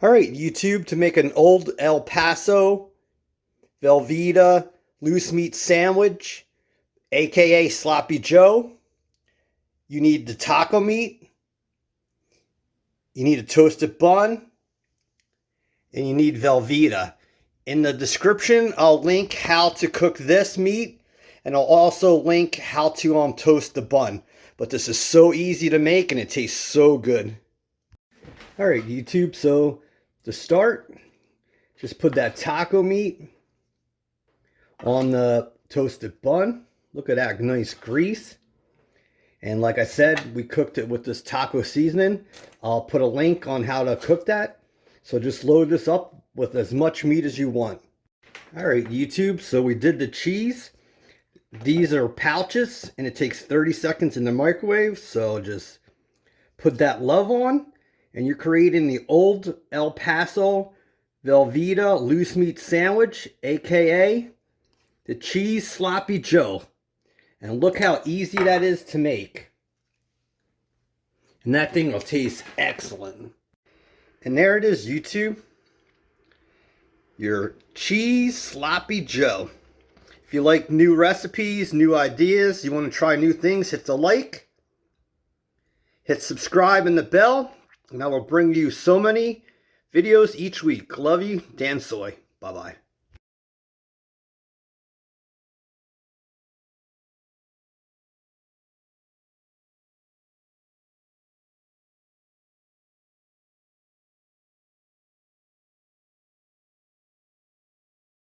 Alright, YouTube, to make an Old El Paso Velveeta loose meat sandwich, aka Sloppy Joe, you need the taco meat, you need a toasted bun, and you need Velveeta. In the description, I'll link how to cook this meat, and I'll also link how to toast the bun. But this is so easy to make, and it tastes so good. Alright, YouTube, so to start, just put that taco meat on the toasted bun. Look at that nice grease. And like I said, we cooked it with this taco seasoning. I'll put a link on how to cook that. So just load this up with as much meat as you want. Alright, YouTube, so we did the cheese. These are pouches, and it takes 30 seconds in the microwave. So just put that love on, and you're creating the Old El Paso Velveeta loose meat sandwich, aka the cheese Sloppy Joe. And look how easy that is to make. And that thing will taste excellent. And there it is, YouTube. Your cheese Sloppy Joe. If you like new recipes, new ideas, you want to try new things, hit the like. Hit subscribe and the bell. And I will bring you so many videos each week. Love you, Dan Soy. Bye-bye.